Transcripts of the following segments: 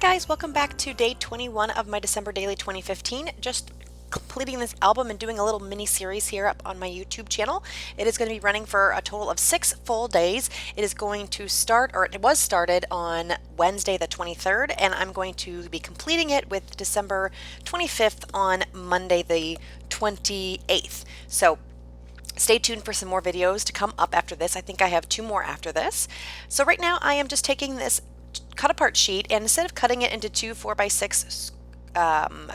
guys, welcome back to day 21 of my December Daily 2015. Just completing this album and doing a little mini series here up on my YouTube channel. It is going to be running for a total of 6 full days. It is going to start, or it was started on Wednesday the 23rd, and I'm going to be completing it with December 25th on Monday the 28th. So stay tuned for some more videos to come up after this. I think I have 2 more after this. So right now I am just taking this cut apart sheet, and instead of cutting it into 2 4x6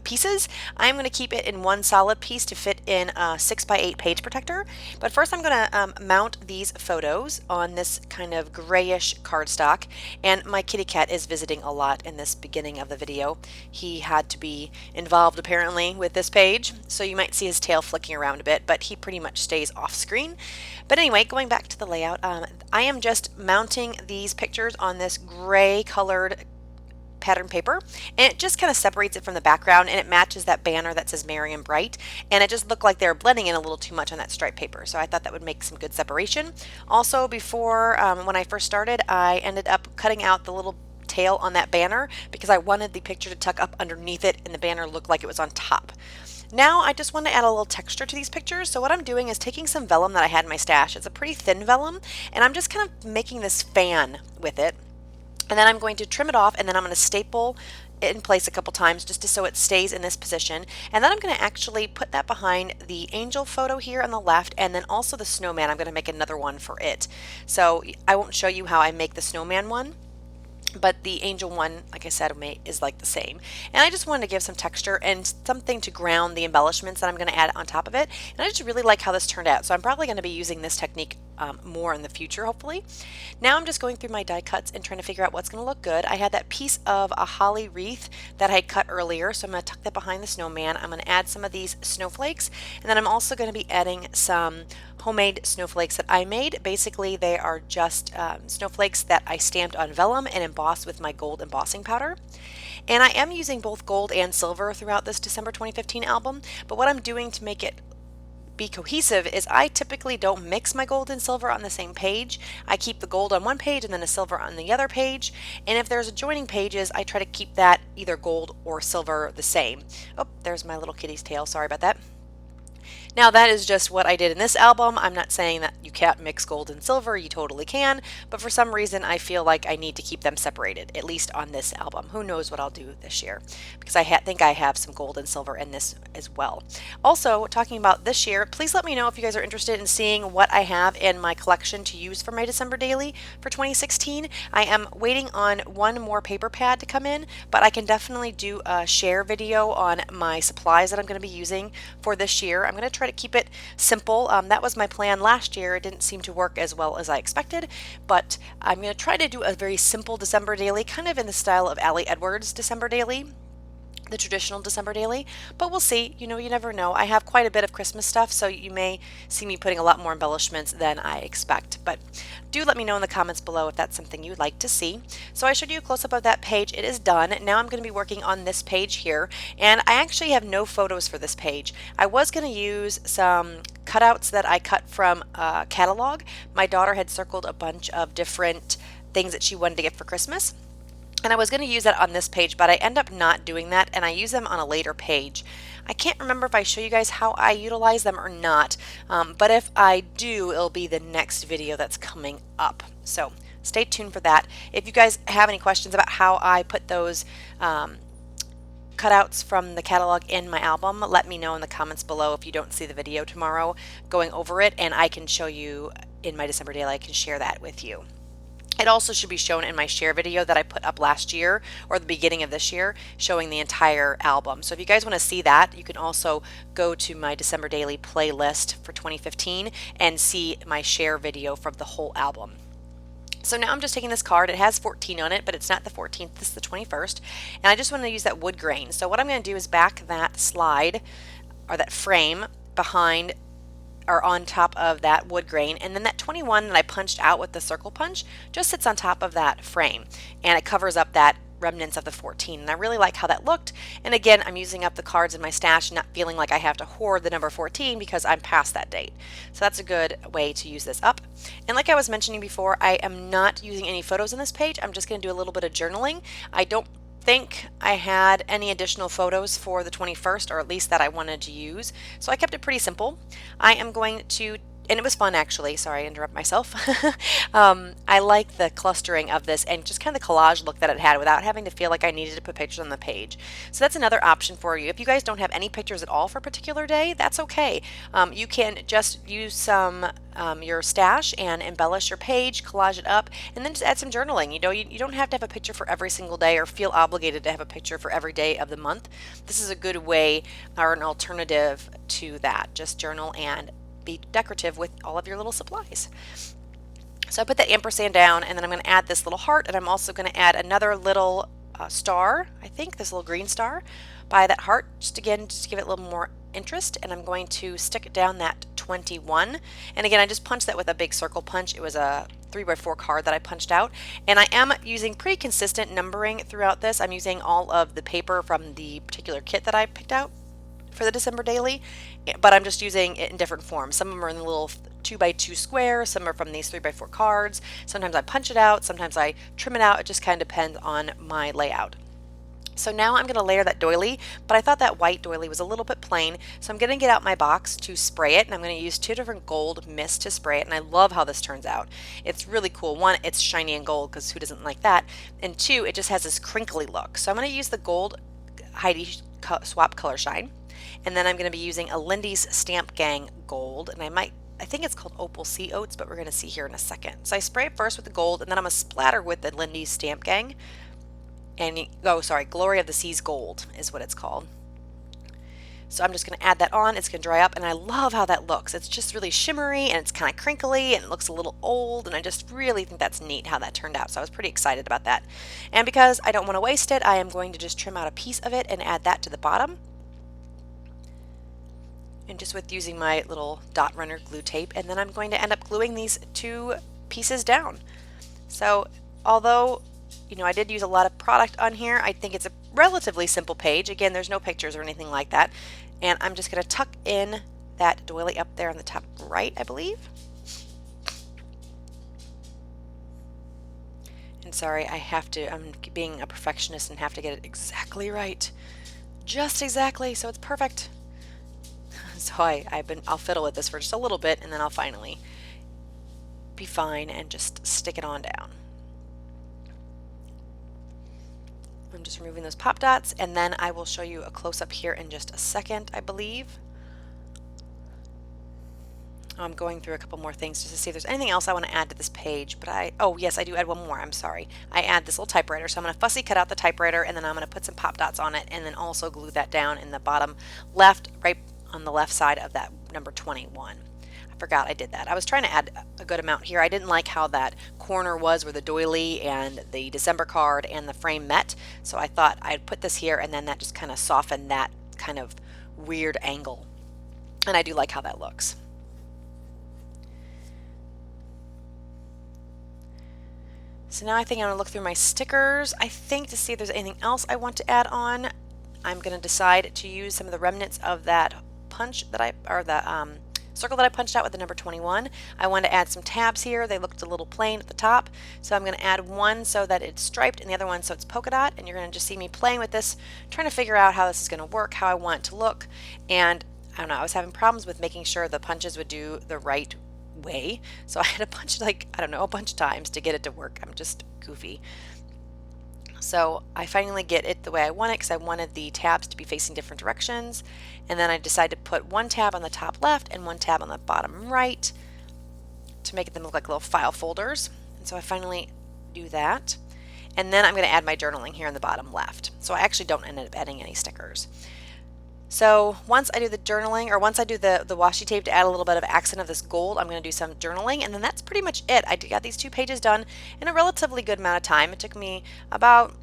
pieces, I'm going to keep it in one solid piece to fit in a 6x8 page protector. But first I'm going to mount these photos on this kind of grayish cardstock, and my kitty cat is visiting a lot in this beginning of the video. He had to be involved apparently with this page, so you might see his tail flicking around a bit, but he pretty much stays off screen. But anyway, going back to the layout, I am just mounting these pictures on this gray colored pattern paper, and it just kind of separates it from the background, and it matches that banner that says Merry and Bright, and it just looked like they were blending in a little too much on that striped paper, so I thought that would make some good separation. Also, before when I first started, I ended up cutting out the little tail on that banner because I wanted the picture to tuck up underneath it and the banner looked like it was on top. Now I just want to add a little texture to these pictures, so what I'm doing is taking some vellum that I had in my stash. It's a pretty thin vellum, and I'm just kind of making this fan with it. And then I'm going to trim it off, and then I'm going to staple it in place a couple times just so it stays in this position. And then I'm going to actually put that behind the angel photo here on the left, and then also the snowman. I'm going to make another one for it. So I won't show you how I make the snowman one, but the angel one, like I said, is like the same. And I just wanted to give some texture and something to ground the embellishments that I'm going to add on top of it. And I just really like how this turned out. So I'm probably going to be using this technique more in the future, hopefully. Now I'm just going through my die cuts and trying to figure out what's going to look good. I had that piece of a holly wreath that I cut earlier, so I'm going to tuck that behind the snowman. I'm going to add some of these snowflakes, and then I'm also going to be adding some homemade snowflakes that I made. Basically, they are just snowflakes that I stamped on vellum and embossed with my gold embossing powder. And I am using both gold and silver throughout this December 2015 album, but what I'm doing to make it be cohesive is I typically don't mix my gold and silver on the same page. I keep the gold on one page and then the silver on the other page, and if there's adjoining pages, I try to keep that either gold or silver the same. Oh, there's my little kitty's tail, sorry about that. Now that is just what I did in this album. I'm not saying that you can't mix gold and silver, you totally can, but for some reason I feel like I need to keep them separated, at least on this album. Who knows what I'll do this year, because I think I have some gold and silver in this as well. Also, talking about this year, please let me know if you guys are interested in seeing what I have in my collection to use for my December Daily for 2016. I am waiting on one more paper pad to come in, but I can definitely do a share video on my supplies that I'm going to be using for this year. I'm going to try to keep it simple. That was my plan last year. It didn't seem to work as well as I expected, but I'm going to try to do a very simple December Daily, kind of in the style of Allie Edwards' December Daily, the traditional December Daily, but we'll see. You know, you never know. I have quite a bit of Christmas stuff, so you may see me putting a lot more embellishments than I expect, but do let me know in the comments below if that's something you'd like to see. So I showed you a close-up of that page. It is done. Now I'm going to be working on this page here, and I actually have no photos for this page. I was going to use some cutouts that I cut from a catalog. My daughter had circled a bunch of different things that she wanted to get for Christmas, and I was going to use that on this page, but I end up not doing that, and I use them on a later page. I can't remember if I show you guys how I utilize them or not, but if I do, it'll be the next video that's coming up. So stay tuned for that. If you guys have any questions about how I put those cutouts from the catalog in my album, let me know in the comments below if you don't see the video tomorrow going over it, and I can show you in my December Daily. I can share that with you. It also should be shown in my share video that I put up last year or the beginning of this year, showing the entire album. So if you guys want to see that, you can also go to my December Daily playlist for 2015 and see my share video from the whole album. So now I'm just taking this card. It has 14 on it, but it's not the 14th, this is the 21st. And I just want to use that wood grain. So what I'm going to do is back that slide or that frame behind or on top of that wood grain, and then that 21 that I punched out with the circle punch just sits on top of that frame, and it covers up that remnants of the 14, and I really like how that looked. And again, I'm using up the cards in my stash and not feeling like I have to hoard the number 14 because I'm past that date. So that's a good way to use this up. And like I was mentioning before, I am not using any photos on this page. I'm just going to do a little bit of journaling. I don't think I had any additional photos for the 21st, or at least that I wanted to use. So I kept it pretty simple. I am going to, and it was fun actually, sorry I interrupt myself. I like the clustering of this and just kind of the collage look that it had without having to feel like I needed to put pictures on the page. So that's another option for you. If you guys don't have any pictures at all for a particular day, that's okay. You can just use some your stash and embellish your page, collage it up, and then just add some journaling. You don't have to have a picture for every single day or feel obligated to have a picture for every day of the month. This is a good way or an alternative to that. Just journal and be decorative with all of your little supplies. So I put that ampersand down, and then I'm going to add this little heart, and I'm also going to add another little star, I think, this little green star by that heart, just to give it a little more interest. And I'm going to stick down that 21. And again, I just punched that with a big circle punch. It was a 3x4 card that I punched out, and I am using pretty consistent numbering throughout this. I'm using all of the paper from the particular kit that I picked out for the December daily, but I'm just using it in different forms. Some of them are in the little 2x2 square, some are from these 3x4 cards. Sometimes I punch it out, sometimes I trim it out. It just kind of depends on my layout. So now I'm going to layer that doily, but I thought that white doily was a little bit plain, so I'm going to get out my box to spray it, and I'm going to use 2 different gold mists to spray it, and I love how this turns out. It's really cool. One, it's shiny and gold, because who doesn't like that? And two, it just has this crinkly look. So I'm going to use the gold Heidi Swap Color Shine, and then I'm going to be using a Lindy's Stamp Gang Gold, and I think it's called Opal Sea Oats, but we're going to see here in a second. So I spray it first with the gold, and then I'm going to splatter with the Lindy's Stamp Gang. And Glory of the Seas Gold is what it's called. So I'm just going to add that on. It's going to dry up, and I love how that looks. It's just really shimmery, and it's kind of crinkly, and it looks a little old, and I just really think that's neat how that turned out. So I was pretty excited about that. And because I don't want to waste it, I am going to just trim out a piece of it and add that to the bottom. And just with using my little dot runner glue tape, and then I'm going to end up gluing these 2 pieces down. So although I did use a lot of product on here, I think it's a relatively simple page. Again, there's no pictures or anything like that. And I'm just going to tuck in that doily up there on the top right, I believe. And sorry, I'm being a perfectionist and have to get it exactly right. Just exactly, so it's perfect. So I'll fiddle with this for just a little bit, and then I'll finally be fine and just stick it on down. I'm just removing those pop dots, and then I will show you a close-up here in just a second, I believe. I'm going through a couple more things just to see if there's anything else I want to add to this page, but oh yes, I do add one more, I'm sorry. I add this little typewriter, so I'm going to fussy cut out the typewriter, and then I'm going to put some pop dots on it, and then also glue that down in the bottom left, right on the left side of that number 21. I forgot I did that. I was trying to add a good amount here. I didn't like how that corner was where the doily and the December card and the frame met, so I thought I'd put this here, and then that just kind of softened that kind of weird angle, and I do like how that looks. So now I think I'm going to look through my stickers, I think, to see if there's anything else I want to add on. I'm going to decide to use some of the remnants of that punch that circle that I punched out with the number 21. I want to add some tabs here. They looked a little plain at the top, so I'm going to add one so that it's striped and the other one so it's polka dot, and you're going to just see me playing with this, trying to figure out how this is going to work, how I want it to look. And I don't know, I was having problems with making sure the punches would do the right way, so I had to punch it a bunch of times to get it to work. I'm just goofy. So I finally get it the way I want it, because I wanted the tabs to be facing different directions, and then I decided to put one tab on the top left and one tab on the bottom right to make them look like little file folders. And so I finally do that, and then I'm going to add my journaling here in the bottom left. So I actually don't end up adding any stickers. So once I do the journaling, or once I do the washi tape to add a little bit of accent of this gold, I'm going to do some journaling, and then that's pretty much it. I got these 2 pages done in a relatively good amount of time. It took me about,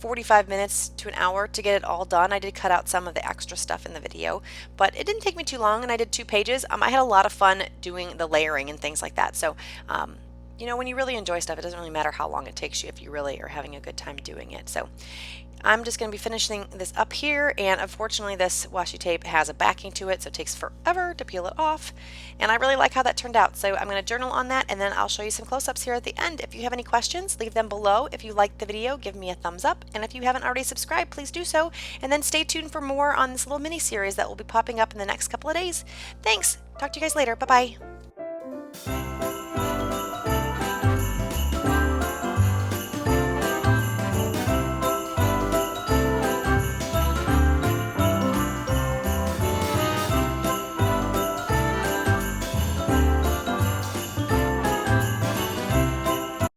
45 minutes to an hour to get it all done. I did cut out some of the extra stuff in the video, but it didn't take me too long, and I did 2 pages. I had a lot of fun doing the layering and things like that. So you know, when you really enjoy stuff, it doesn't really matter how long it takes you if you really are having a good time doing it. So I'm just going to be finishing this up here, and unfortunately this washi tape has a backing to it, so it takes forever to peel it off, and I really like how that turned out. So I'm going to journal on that, and then I'll show you some close-ups here at the end. If you have any questions, leave them below. If you liked the video, give me a thumbs up, and if you haven't already subscribed, please do so, and then stay tuned for more on this little mini series that will be popping up in the next couple of days. Thanks! Talk to you guys later. Bye-bye!